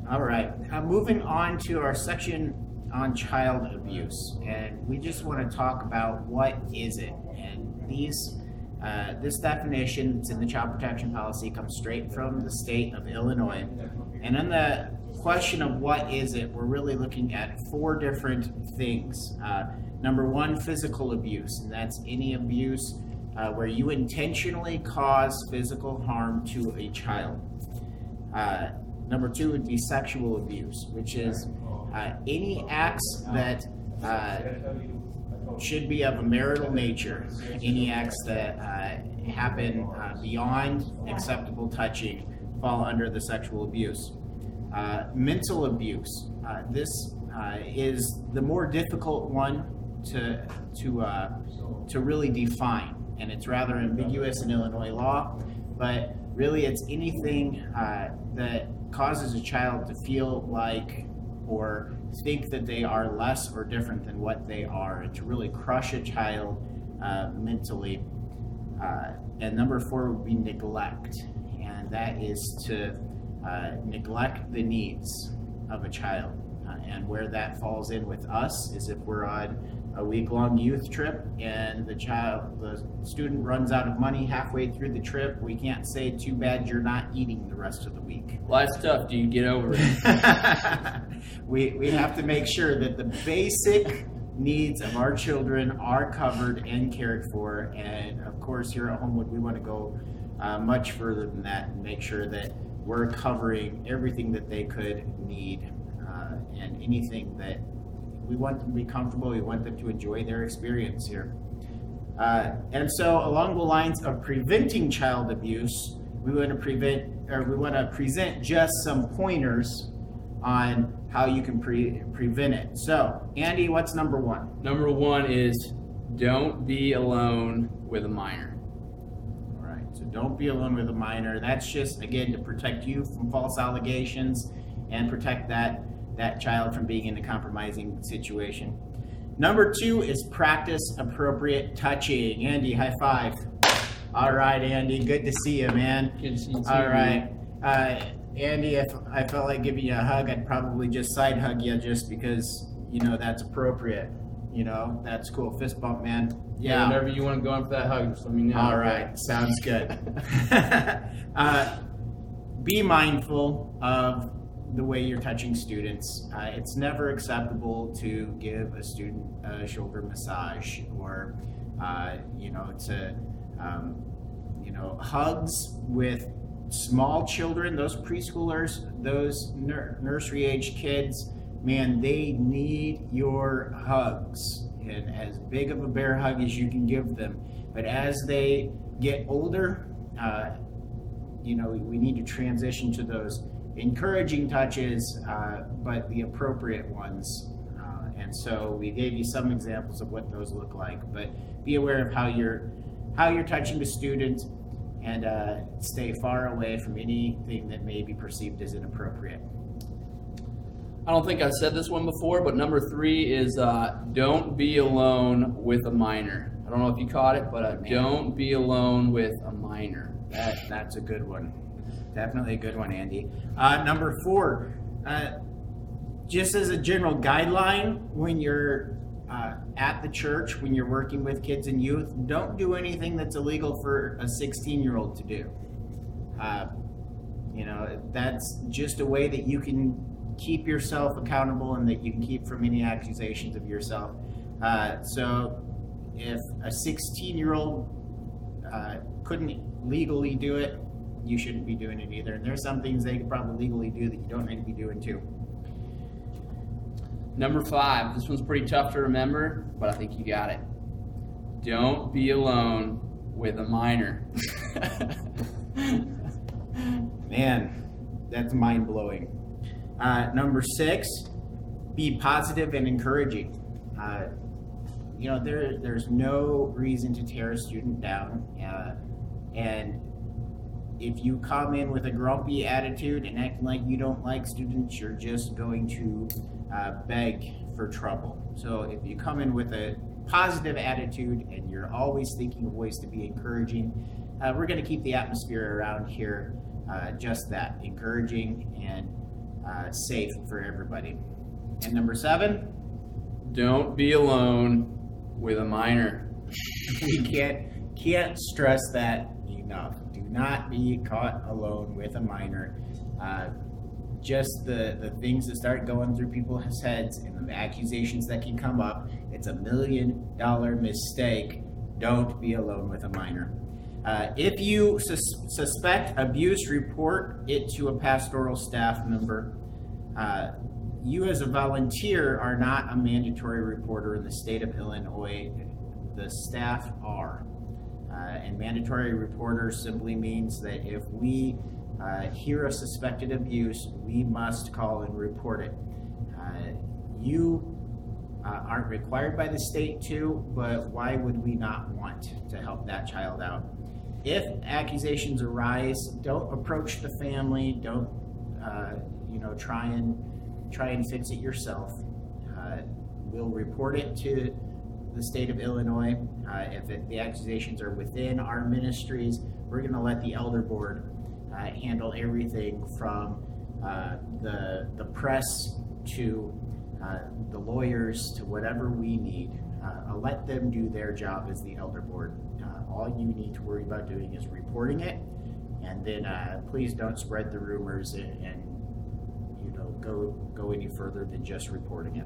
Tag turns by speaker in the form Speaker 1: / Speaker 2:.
Speaker 1: All right, moving on to our section on child abuse, and we just want to talk about what is it. And this definition that's in the child protection policy comes straight from the state of Illinois. And on the question of what is it, we're really looking at four different things. Number one, physical abuse, and that's any abuse where you intentionally cause physical harm to a child. Number two would be sexual abuse, which is any acts that should be of a marital nature, any acts that happen beyond acceptable touching fall under the sexual abuse. Mental abuse. This is the more difficult one to really define, and it's rather ambiguous in Illinois law, but really it's anything that causes a child to feel like or think that they are less or different than what they are, and to really crush a child mentally. And number four would be neglect, and that is to neglect the needs of a child. And where that falls in with us is if we're on a week-long youth trip and the student runs out of money halfway through the trip, we can't say, too bad you're not eating the rest of the week.
Speaker 2: Life's tough. Do you get over it?
Speaker 1: We have to make sure that the basic needs of our children are covered and cared for. And of course, here at Homewood, we want to go much further than that and make sure that we're covering everything that they could need and anything that we want them to be comfortable. We want them to enjoy their experience here. And so along the lines of preventing child abuse, we want to present just some pointers on how you can prevent it. So, Andy, what's number one?
Speaker 2: Number one is don't be alone with a minor.
Speaker 1: All right, so don't be alone with a minor. That's just, again, to protect you from false allegations and protect that child from being in a compromising situation. Number two is practice appropriate touching. Andy, high five. All right, Andy, good to see you, man.
Speaker 2: Good to see you too.
Speaker 1: All right. Andy, if I felt like giving you a hug, I'd probably just side hug you just because, that's appropriate. That's cool. Fist bump, man.
Speaker 2: Yeah. Whenever you want to go in for that hug, just let me know.
Speaker 1: All right. Sounds good. Be mindful of the way you're touching students. It's never acceptable to give a student a shoulder massage or, hugs with small children, those preschoolers, those nursery age kids, man, they need your hugs, and as big of a bear hug as you can give them. But as they get older, we need to transition to those encouraging touches, but the appropriate ones. And so we gave you some examples of what those look like, but be aware of how you're touching the student, and stay far away from anything that may be perceived as inappropriate.
Speaker 2: I don't think I said this one before, but number three is don't be alone with a minor. I don't know if you caught it, but don't be alone with a minor.
Speaker 1: That's a good one. Definitely a good one, Andy. Number four, just as a general guideline, when you're at the church, when you're working with kids and youth, don't do anything that's illegal for a 16-year-old to do. That's just a way that you can keep yourself accountable and that you can keep from any accusations of yourself. So if a 16-year-old couldn't legally do it, you shouldn't be doing it either. And there's some things they could probably legally do that you don't need to be doing too.
Speaker 2: Number five, this one's pretty tough to remember, but I think you got it. Don't be alone with a minor.
Speaker 1: Man, that's mind-blowing. Number six, be positive and encouraging. There's no reason to tear a student down. And if you come in with a grumpy attitude and acting like you don't like students, you're just going to beg for trouble. So if you come in with a positive attitude and you're always thinking of ways to be encouraging, we're going to keep the atmosphere around here just that, encouraging and safe for everybody. And number 7,
Speaker 2: Don't be alone with a minor.
Speaker 1: we can't stress that enough. Do not be caught alone with a minor. Just the things that start going through people's heads and the accusations that can come up, it's $1 million mistake. Don't be alone with a minor. If you suspect abuse, report it to a pastoral staff member. You as a volunteer are not a mandatory reporter in the state of Illinois. The staff are. And mandatory reporter simply means that if we hear a suspected abuse, we must call and report it. You aren't required by the state to, but why would we not want to help that child out? If accusations arise, don't approach the family. Don't try and fix it yourself. We'll report it to the state of Illinois. If the accusations are within our ministries, we're going to let the elder board handle everything from the press to the lawyers to whatever we need. I'll let them do their job as the elder board. All you need to worry about doing is reporting it, and then please don't spread the rumors and go any further than just reporting it.